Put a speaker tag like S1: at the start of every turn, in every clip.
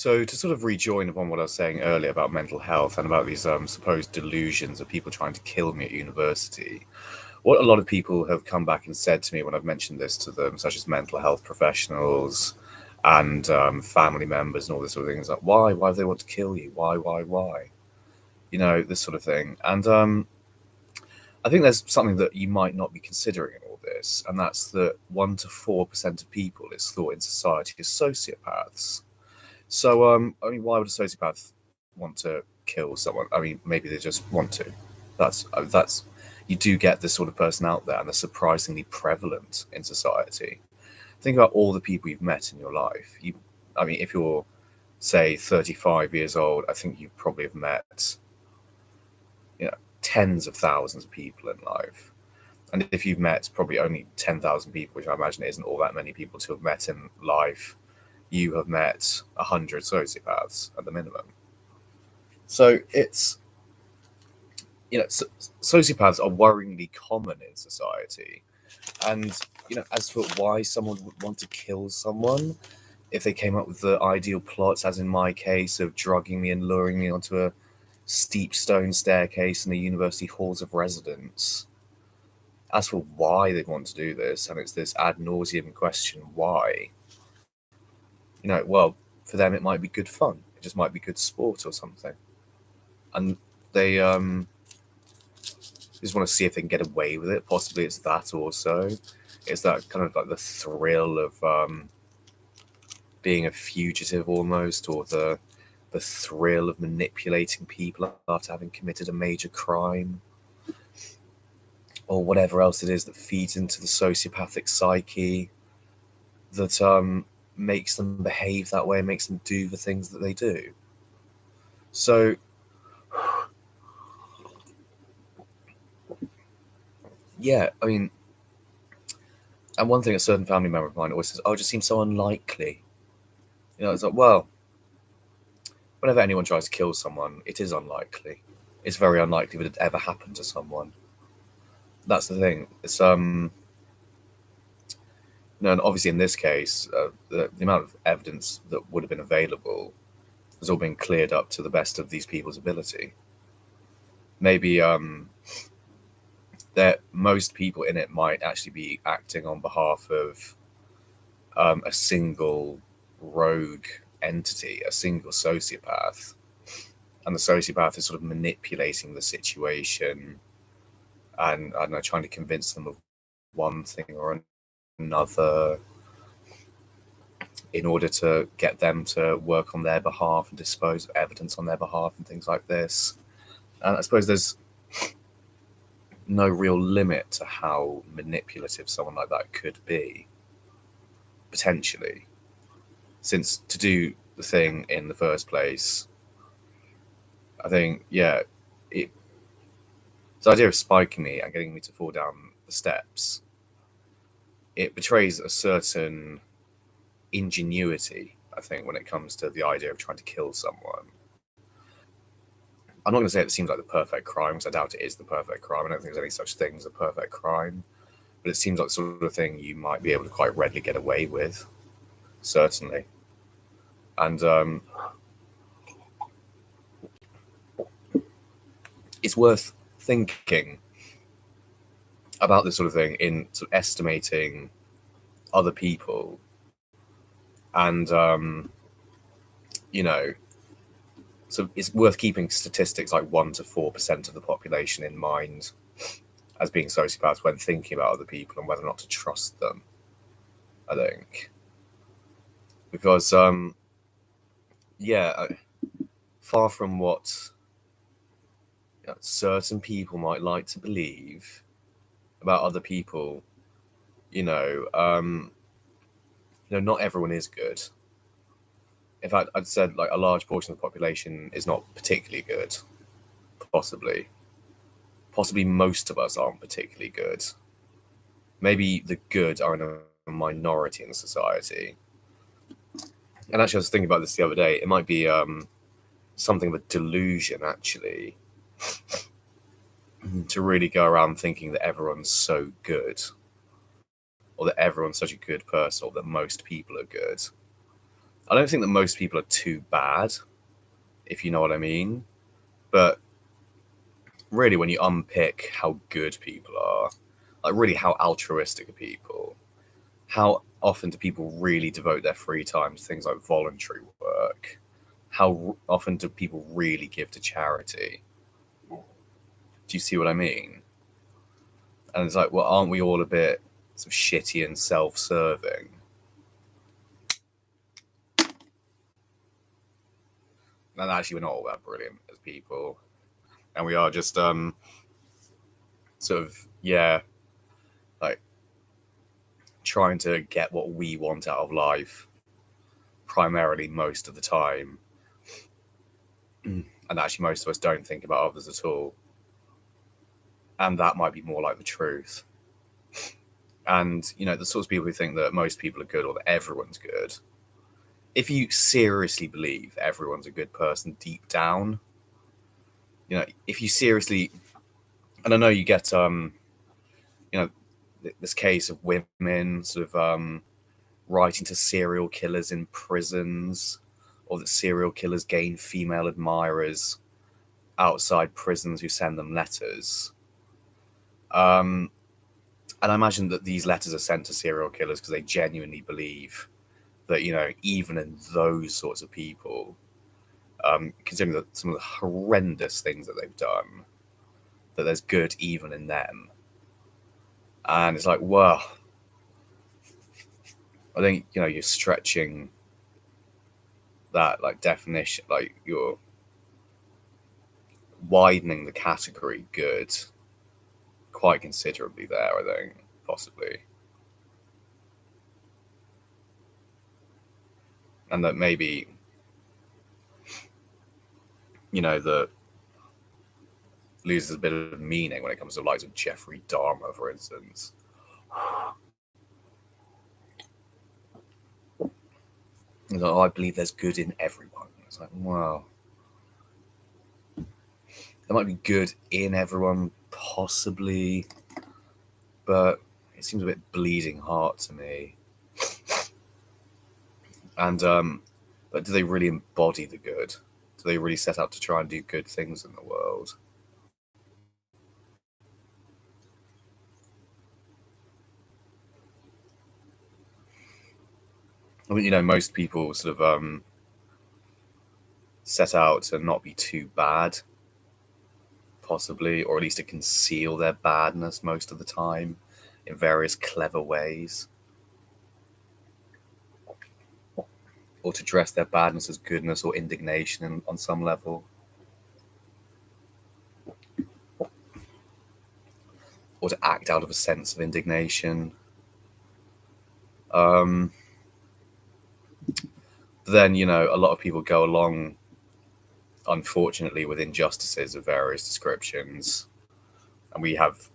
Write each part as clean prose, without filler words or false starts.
S1: So to sort of rejoin upon what I was saying earlier about mental health and about these supposed delusions of people trying to kill me at university, what a lot of people have come back and said to me when I've mentioned this to them, such as mental health professionals and family members and all this sort of thing, is like, why? Why do they want to kill you? Why? You know, this sort of thing. And I think there's something that you might not be considering in all this, and that's that 1 to 4% of people is thought in society as sociopaths. So, I mean, why would a sociopath want to kill someone? I mean, maybe they just want to. That's you do get this sort of person out there, and they're surprisingly prevalent in society. Think about all the people you've met in your life. I mean, if you're say 35 years old, I think you probably have met, tens of thousands of people in life. And if you've met probably only 10,000 people, which I imagine isn't all that many people to have met in life, you have met 100 sociopaths at the minimum. So it's, sociopaths are worryingly common in society. And, as for why someone would want to kill someone, if they came up with the ideal plots, as in my case, of drugging me and luring me onto a steep stone staircase in the university halls of residence, as for why they want to do this, and it's this ad nauseum question, why? Well, for them it might be good fun. It just might be good sport or something. And they just want to see if they can get away with it. Possibly it's that also. It's that kind of like the thrill of being a fugitive almost, or the thrill of manipulating people after having committed a major crime, or whatever else it is that feeds into the sociopathic psyche that makes them behave that way, makes them do the things that they do. So, yeah, I mean, and one thing a certain family member of mine always says, "Oh, it just seems so unlikely." It's like, well, whenever anyone tries to kill someone, it is unlikely. It's very unlikely that it ever happened to someone. That's the thing. It's and obviously in this case, the amount of evidence that would have been available has all been cleared up to the best of these people's ability. Maybe that most people in it might actually be acting on behalf of a single rogue entity, a single sociopath, and the sociopath is sort of manipulating the situation and, I don't know, trying to convince them of one thing or another in order to get them to work on their behalf and dispose of evidence on their behalf and things like this. And I suppose there's no real limit to how manipulative someone like that could be, potentially. Since to do the thing in the first place, I think, the idea of spiking me and getting me to fall down the steps, it betrays a certain ingenuity, I think, when it comes to the idea of trying to kill someone. I'm not going to say it seems like the perfect crime, because I doubt it is the perfect crime. I don't think there's any such thing as a perfect crime. But it seems like the sort of thing you might be able to quite readily get away with, certainly. And it's worth thinking about this sort of thing in sort of estimating other people and, so it's worth keeping statistics like 1 to 4% of the population in mind as being sociopaths when thinking about other people and whether or not to trust them, I think. Because, far from what certain people might like to believe about other people, not everyone is good. In fact, I'd said like a large portion of the population is not particularly good. Possibly most of us aren't particularly good. Maybe the good are in a minority in society. And actually, I was thinking about this the other day. It might be something of a delusion, actually, to really go around thinking that everyone's so good, or that everyone's such a good person, or that most people are good. I don't think that most people are too bad, if you know what I mean. But really, when you unpick how good people are, like really how altruistic are people, how often do people really devote their free time to things like voluntary work? How often do people really give to charity? Do you see what I mean? And it's like, well, aren't we all a bit sort of shitty and self-serving? And actually, we're not all that brilliant as people, and we are just sort of like trying to get what we want out of life, primarily most of the time. And actually, most of us don't think about others at all. And that might be more like the truth. And, the sorts of people who think that most people are good or that everyone's good, if you seriously believe everyone's a good person deep down, if you seriously, and I know you get, this case of women sort of writing to serial killers in prisons, or that serial killers gain female admirers outside prisons who send them letters. And I imagine that these letters are sent to serial killers because they genuinely believe that, even in those sorts of people, considering that some of the horrendous things that they've done, that there's good even in them. And it's like, well, I think, you're stretching that like definition, like you're widening the category good quite considerably there, I think, possibly. And that maybe, that loses a bit of meaning when it comes to likes of Jeffrey Dahmer, for instance. Like, I believe there's good in everyone. It's like, well, there might be good in everyone, possibly, but it seems a bit bleeding heart to me. And but do they really embody the good? Do they really set out to try and do good things in the world? I think, most people sort of set out to not be too bad, possibly, or at least to conceal their badness most of the time in various clever ways, or to dress their badness as goodness or indignation on some level, or to act out of a sense of indignation. Then, a lot of people go along, unfortunately, with injustices of various descriptions. And we have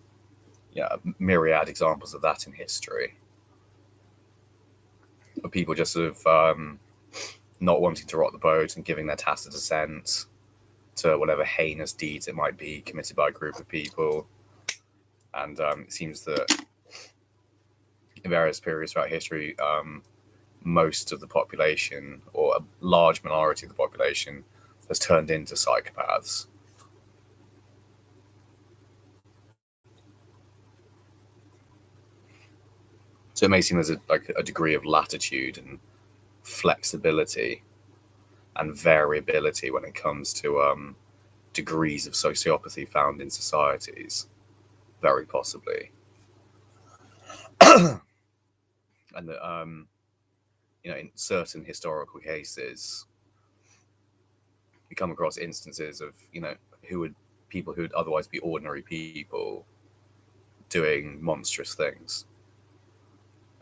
S1: myriad examples of that in history. Of people just sort of not wanting to rock the boat and giving their tacit assent to whatever heinous deeds it might be committed by a group of people. And it seems that in various periods throughout history, most of the population, or a large minority of the population, has turned into psychopaths. So it may seem there's a degree of latitude and flexibility and variability when it comes to degrees of sociopathy found in societies, very possibly. And that, in certain historical cases, we come across instances of, people who would otherwise be ordinary people doing monstrous things.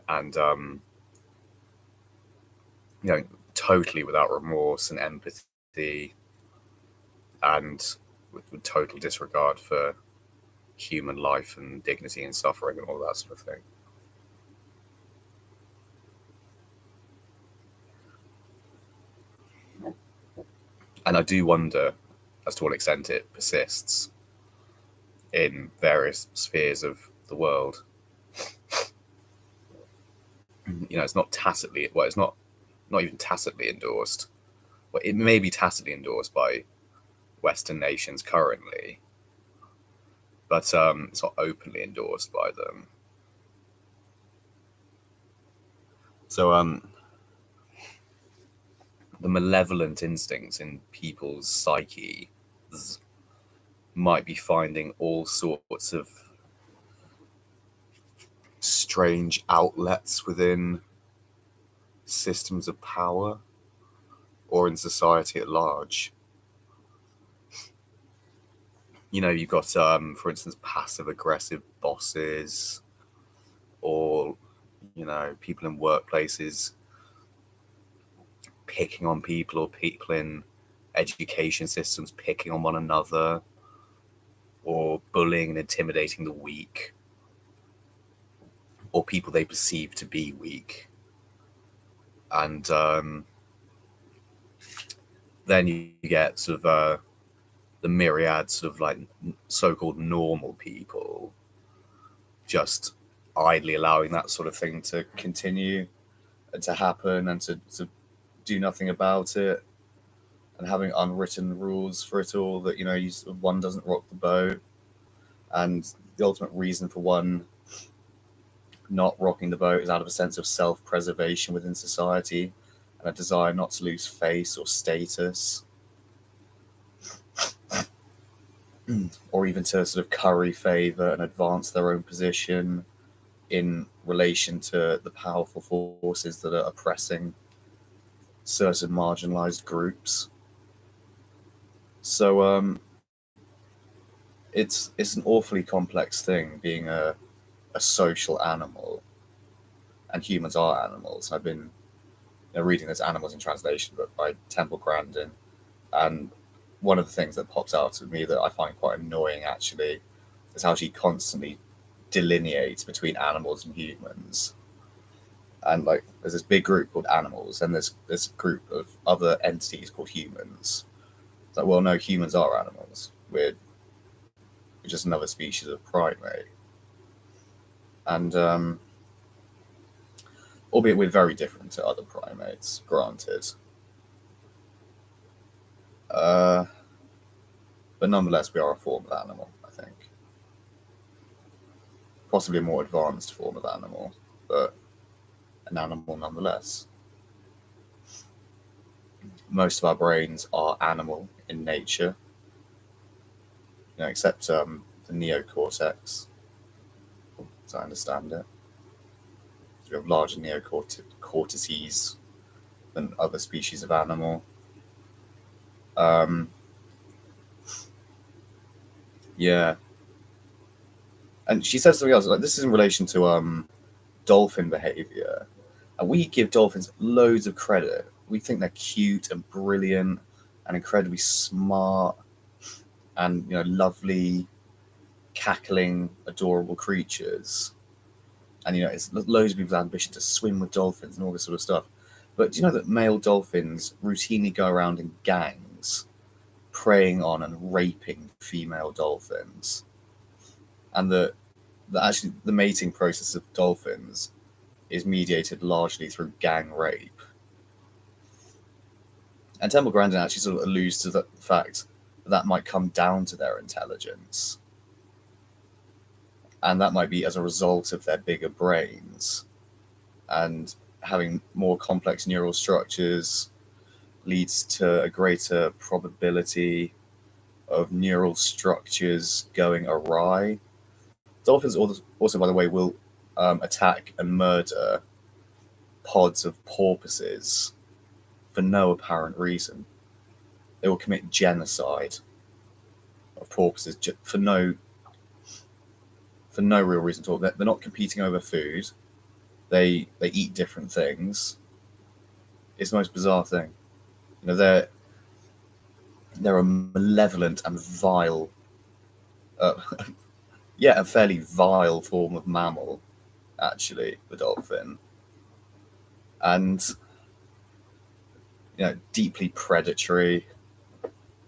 S1: And, totally without remorse and empathy, and with total disregard for human life and dignity and suffering and all that sort of thing. And I do wonder as to what extent it persists in various spheres of the world. It's not tacitly, well, it's not not even tacitly endorsed. Well, it may be tacitly endorsed by Western nations currently, but it's not openly endorsed by them. So the malevolent instincts in people's psyche might be finding all sorts of strange outlets within systems of power or in society at large. You know, you've got, for instance, passive aggressive bosses, or, you know, people in workplaces picking on people, or people in education systems picking on one another, or bullying and intimidating the weak, or people they perceive to be weak. And then you get sort of the myriad sort of like so-called normal people just idly allowing that sort of thing to continue and to happen, and to do nothing about it, and having unwritten rules for it all, that, you know, one doesn't rock the boat, and the ultimate reason for one not rocking the boat is out of a sense of self-preservation within society and a desire not to lose face or status, or even to sort of curry favor and advance their own position in relation to the powerful forces that are oppressing certain marginalized groups. So it's an awfully complex thing being a social animal, and humans are animals. I've been, you know, reading this Animals in Translation book by Temple Grandin, and one of the things that pops out at me that I find quite annoying actually is how she constantly delineates between animals and humans. And like, there's this big group called animals, and there's this group of other entities called humans. It's like, well, no, humans are animals. We're just another species of primate, and albeit we're very different to other primates, granted. But nonetheless, we are a form of animal, I think. Possibly a more advanced form of animal, but an animal nonetheless. Most of our brains are animal in nature, you know, except the neocortex, as I understand it. We have larger neocortices than other species of animal. Yeah. And she said something else, like, this is in relation to dolphin behavior. And we give dolphins loads of credit. We think they're cute and brilliant and incredibly smart and, you know, lovely, cackling, adorable creatures. And, you know, it's loads of people's ambition to swim with dolphins and all this sort of stuff. But do you know that male dolphins routinely go around in gangs, preying on and raping female dolphins? And that actually the mating process of dolphins is mediated largely through gang rape. And Temple Grandin actually sort of alludes to the fact that might come down to their intelligence. And that might be as a result of their bigger brains. And having more complex neural structures leads to a greater probability of neural structures going awry. Dolphins also, by the way, will attack and murder pods of porpoises for no apparent reason. They will commit genocide of porpoises for no real reason at all. They're not competing over food. They eat different things. It's the most bizarre thing. You know, they're a malevolent and vile, yeah, a fairly vile form of mammal, actually, the dolphin, and, you know, deeply predatory,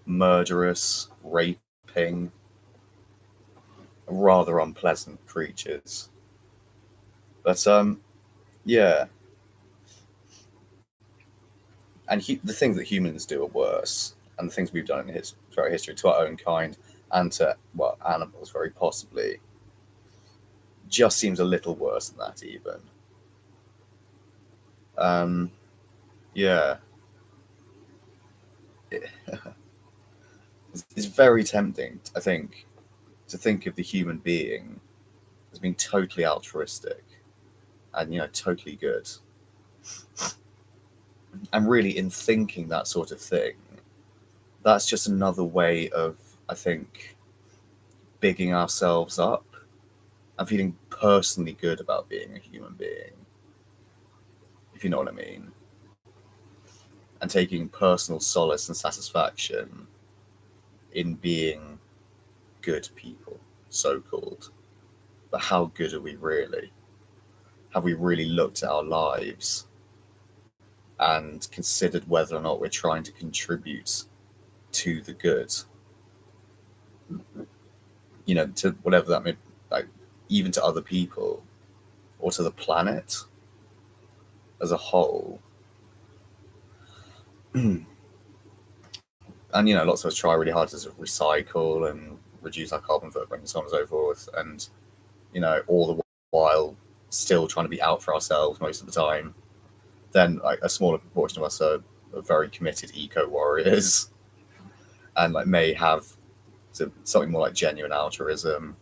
S1: murderous, raping, rather unpleasant creatures. But yeah. And the things that humans do are worse, and the things we've done in throughout history to our own kind and to, well, animals very possibly, just seems a little worse than that even. Um, yeah, it's very tempting, I think, to think of the human being as being totally altruistic and, totally good. And really, in thinking that sort of thing, that's just another way of, I think, bigging ourselves up and feeling personally good about being a human being, if you know what I mean. And taking personal solace and satisfaction in being good people, so called. But how good are we really? Have we really looked at our lives and considered whether or not we're trying to contribute to the good? To whatever that may, like, even to other people or to the planet as a whole. And lots of us try really hard to sort of recycle and reduce our carbon footprint and so on and so forth, and all the while still trying to be out for ourselves most of the time. Then, like, a smaller proportion of us are very committed eco warriors and, like, may have something more like genuine altruism.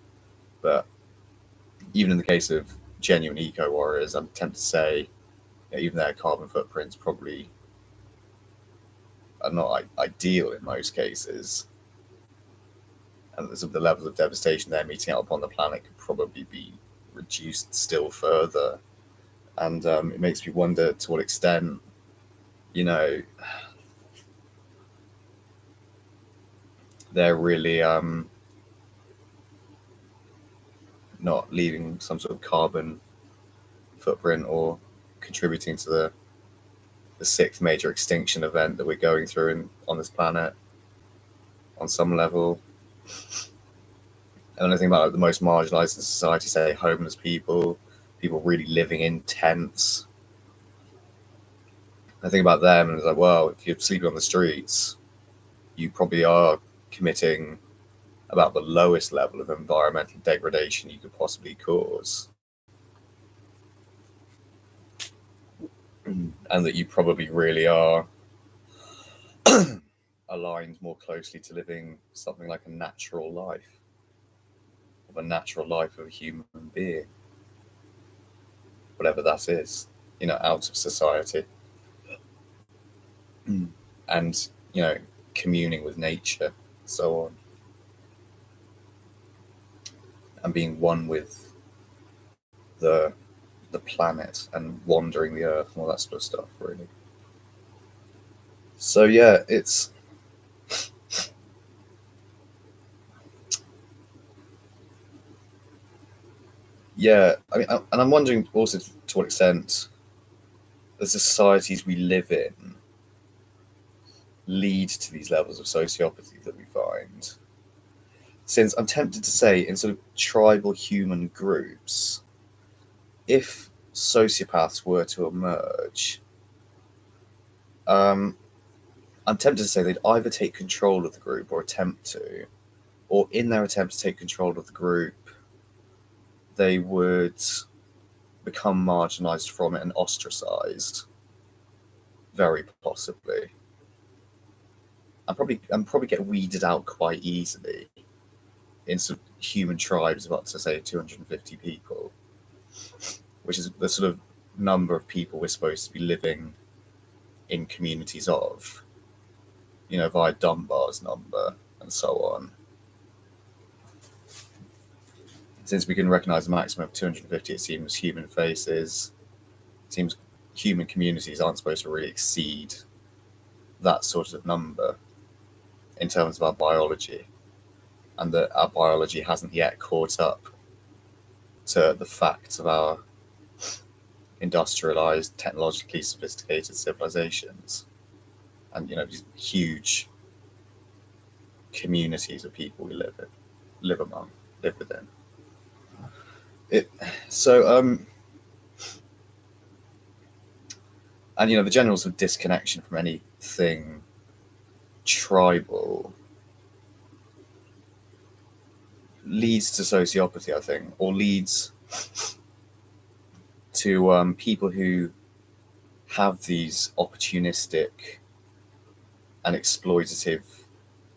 S1: But even in the case of genuine eco warriors, I'm tempted to say even their carbon footprints probably are not, like, ideal in most cases, and the levels of devastation they're meting out upon the planet could probably be reduced still further. And it makes me wonder to what extent, they're really not leaving some sort of carbon footprint or contributing to the sixth major extinction event that we're going through on this planet on some level. And I think about, like, the most marginalized in society, say homeless people really living in tents. I think about them and it's like, well, if you're sleeping on the streets, you probably are committing about the lowest level of environmental degradation you could possibly cause. And that you probably really are aligned more closely to living something like a natural life, of a natural life of a human being, whatever that is, out of society. And, communing with nature, and so on, and being one with the planet and wandering the earth and all that sort of stuff, really. So yeah, it's I mean, and I'm wondering also to what extent the societies we live in lead to these levels of sociopathy that we find. Since I'm tempted to say, in sort of tribal human groups, if sociopaths were to emerge, I'm tempted to say they'd either take control of the group or attempt to, or in their attempt to take control of the group, they would become marginalized from it and ostracized, very possibly, and probably get weeded out quite easily in sort of human tribes of up to, say, 250 people, which is the sort of number of people we're supposed to be living in communities of, via Dunbar's number and so on. Since we can recognize a maximum of 250, it seems human faces, it seems human communities aren't supposed to really exceed that sort of number in terms of our biology, and that our biology hasn't yet caught up to the facts of our industrialized, technologically sophisticated civilizations, and these huge communities of people we live among, live within. It so And the general sort of disconnection from anything tribal leads to sociopathy, I think, or leads to people who have these opportunistic and exploitative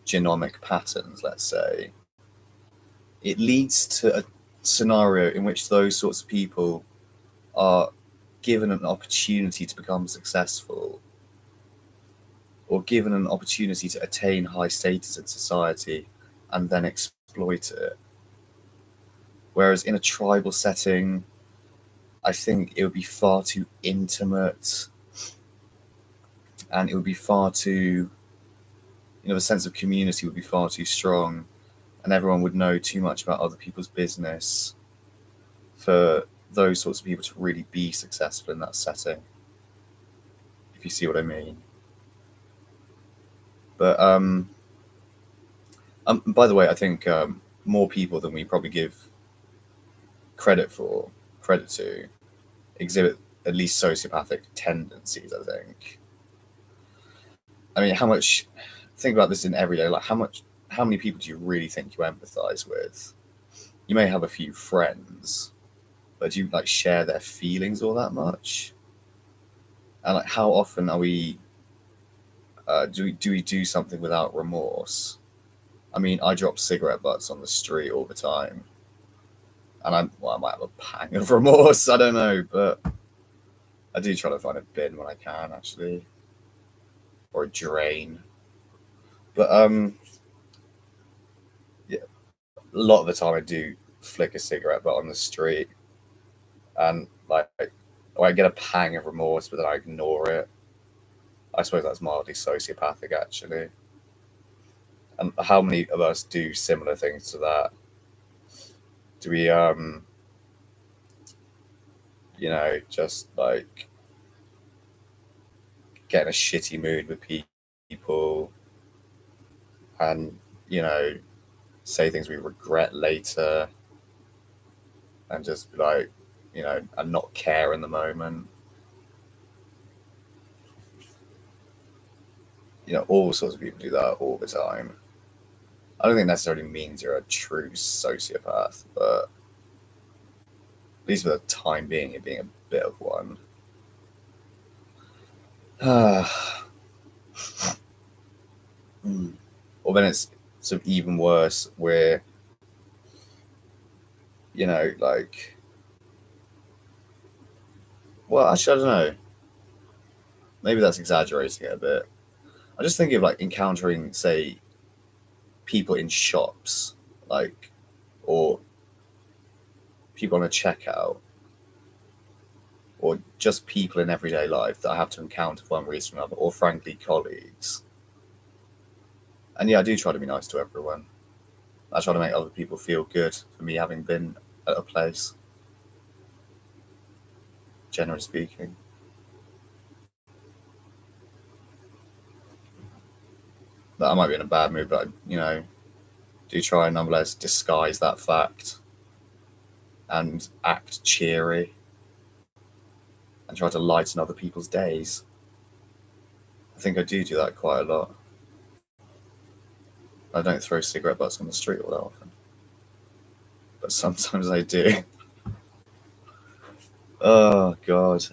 S1: genomic patterns, let's say. It leads to a scenario in which those sorts of people are given an opportunity to become successful, or given an opportunity to attain high status in society and then exploit it. Whereas in a tribal setting, I think it would be far too intimate, and it would be far too, the sense of community would be far too strong, and everyone would know too much about other people's business for those sorts of people to really be successful in that setting, if you see what I mean. But by the way, I think more people than we probably give credit to exhibit at least sociopathic tendencies, I think. I mean, think about this in everyday life. How many people do you really think you empathize with? You may have a few friends, but do you like share their feelings all that much? And like, how often are we? Do we do something without remorse? I mean, I drop cigarette butts on the street all the time, and I might have a pang of remorse. I don't know, but I do try to find a bin when I can, actually, or a drain. But yeah, a lot of the time I do flick a cigarette butt on the street, and like, or I get a pang of remorse, but then I ignore it. I suppose that's mildly sociopathic, actually. And how many of us do similar things to that? Do we, just like get in a shitty mood with people, and say things we regret later, and just be like, and not care in the moment? All sorts of people do that all the time. I don't think necessarily means you're a true sociopath, but at least for the time being, you're being a bit of one. Or then it's sort of even worse, where like, well, actually, I don't know. Maybe that's exaggerating it a bit. I'm just thinking of like encountering, say, people in shops, like, or people on a checkout, or just people in everyday life that I have to encounter for one reason or another, or frankly, colleagues. And yeah, I do try to be nice to everyone. I try to make other people feel good for me having been at a place, generally speaking. That I might be in a bad mood, but do try nonetheless disguise that fact and act cheery and try to lighten other people's days. I think I do that quite a lot. I don't throw cigarette butts on the street all that often, but sometimes I do. Oh God.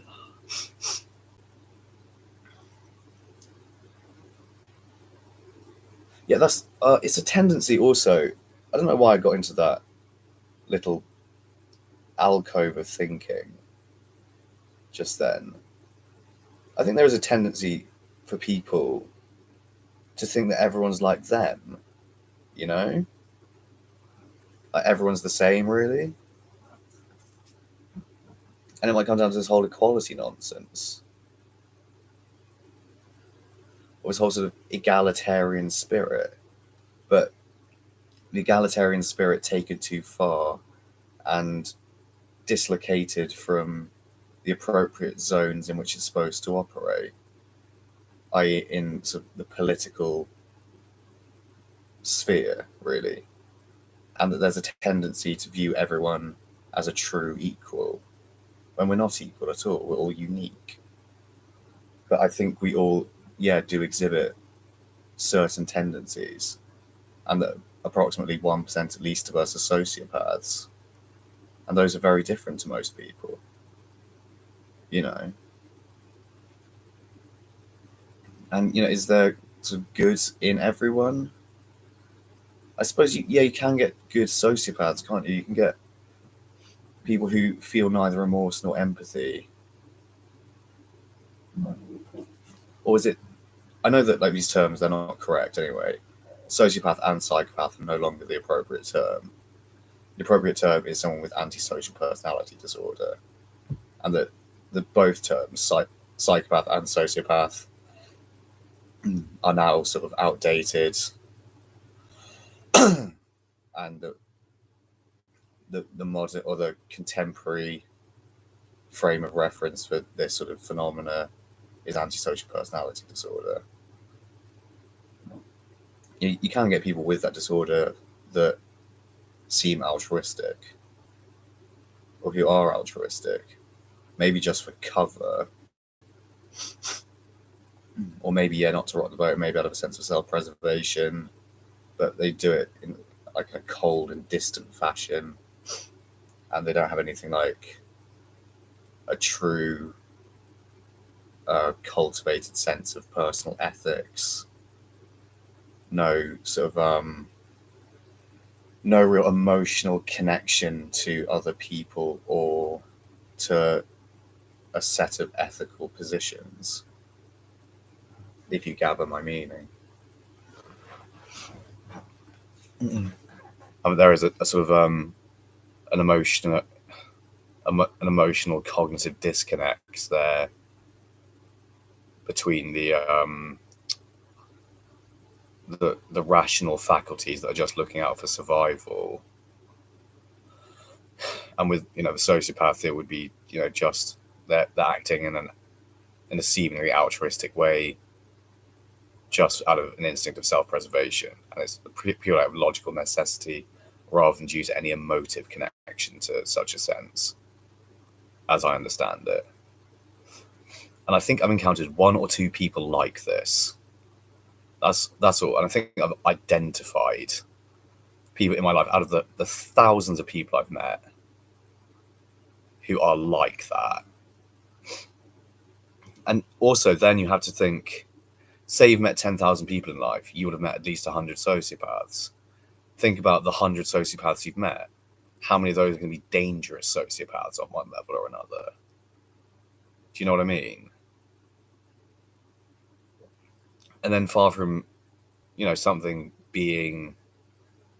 S1: Yeah, that's it's a tendency also. I don't know why I got into that little alcove of thinking just then. I think there is a tendency for people to think that everyone's like them, you know? Like everyone's the same, really. And it might come down to this whole equality nonsense, or this whole sort of egalitarian spirit. But the egalitarian spirit taken too far and dislocated from the appropriate zones in which it's supposed to operate, i.e., in sort of the political sphere, really. And that there's a tendency to view everyone as a true equal when we're not equal at all. We're all unique. but I think we all, do exhibit certain tendencies, and that approximately 1% at least of us are sociopaths, and those are very different to most people. You know, and is there sort of good in everyone? I suppose you can get good sociopaths, can't you? You can get people who feel neither remorse nor empathy, or is it? I know that like these terms they're not correct anyway. Sociopath and psychopath are no longer the appropriate term. The appropriate term is someone with antisocial personality disorder, and that the both terms, psychopath and sociopath, are now sort of outdated, and the modern or the contemporary frame of reference for this sort of phenomena is antisocial personality disorder. You can get people with that disorder that seem altruistic or who are altruistic, maybe just for cover, or maybe not to rock the boat, maybe out of a sense of self-preservation, but they do it in like a cold and distant fashion, and they don't have anything like a true cultivated sense of personal ethics, no sort of no real emotional connection to other people or to a set of ethical positions, if you gather my meaning. I mean, there is a sort of an emotional cognitive disconnect there between the rational faculties that are just looking out for survival, and with the sociopath, it would be just they're acting in a seemingly altruistic way, just out of an instinct of self-preservation, and it's pure out of logical necessity rather than due to any emotive connection to such a sense, as I understand it. And I think I've encountered one or two people like this. That's all. And I think I've identified people in my life out of the thousands of people I've met who are like that. And also then you have to think, say you've met 10,000 people in life, you would have met at least 100 sociopaths. Think about the 100 sociopaths you've met. How many of those are going to be dangerous sociopaths on one level or another? Do you know what I mean? And then far from, something being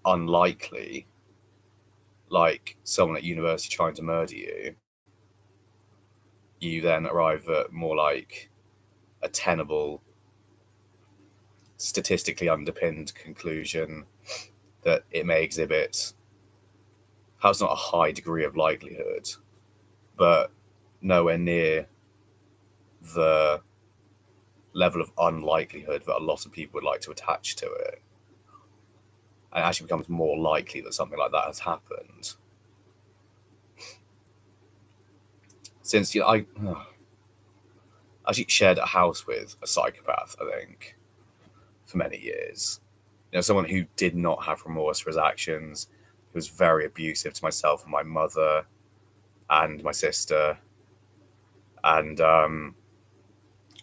S1: unlikely, like someone at university trying to murder you, you then arrive at more like a tenable, statistically underpinned conclusion that it may exhibit perhaps not a high degree of likelihood, but nowhere near the level of unlikelihood that a lot of people would like to attach to it. And it actually becomes more likely that something like that has happened. Since I actually shared a house with a psychopath, I think, for many years. Someone who did not have remorse for his actions, who was very abusive to myself and my mother and my sister, and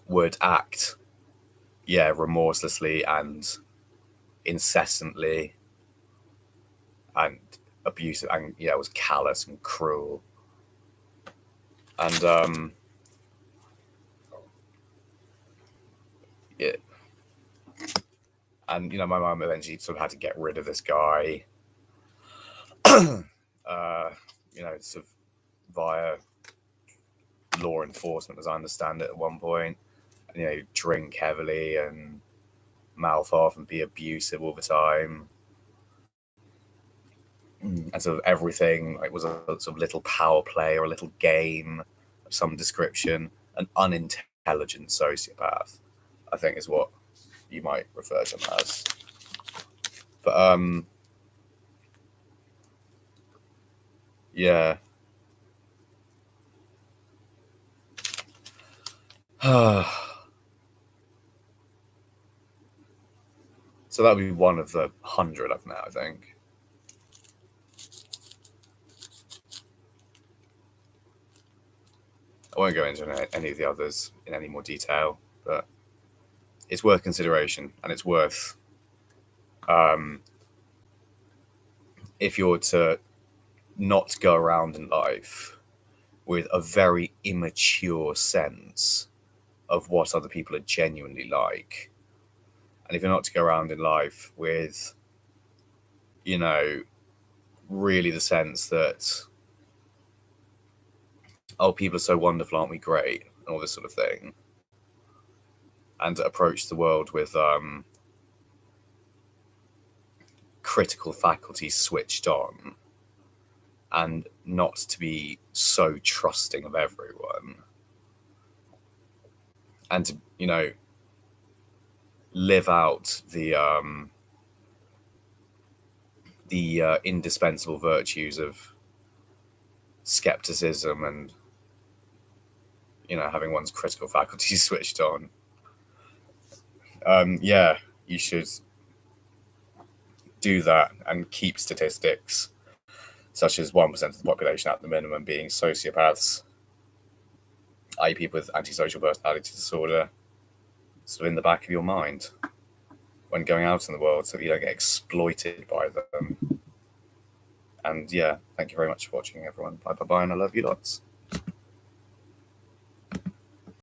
S1: would act, remorselessly and incessantly and abusive, and was callous and cruel. And and my mum eventually sort of had to get rid of this guy, sort of via law enforcement, as I understand it, at one point. And, drink heavily and mouth off and be abusive all the time. And sort of everything was a sort of little power play or a little game of some description. An unintelligent sociopath, I think, is what you might refer to them as. But yeah. So that would be one of the 100 I've met, I think. I won't go into any of the others in any more detail, but it's worth consideration, and it's worth, if you're to not go around in life with a very immature sense of what other people are genuinely like, and if you're not to go around in life with, really the sense that, oh, people are so wonderful, aren't we great, and all this sort of thing, and to approach the world with critical faculties switched on, and not to be so trusting of everyone, and to live out the indispensable virtues of skepticism and having one's critical faculties switched on. Yeah, you should do that and keep statistics such as 1% of the population at the minimum being sociopaths, i.e. people with antisocial personality disorder, sort of in the back of your mind when going out in the world, so that you don't get exploited by them. And yeah, thank you very much for watching, everyone. Bye bye bye, and I love you lots.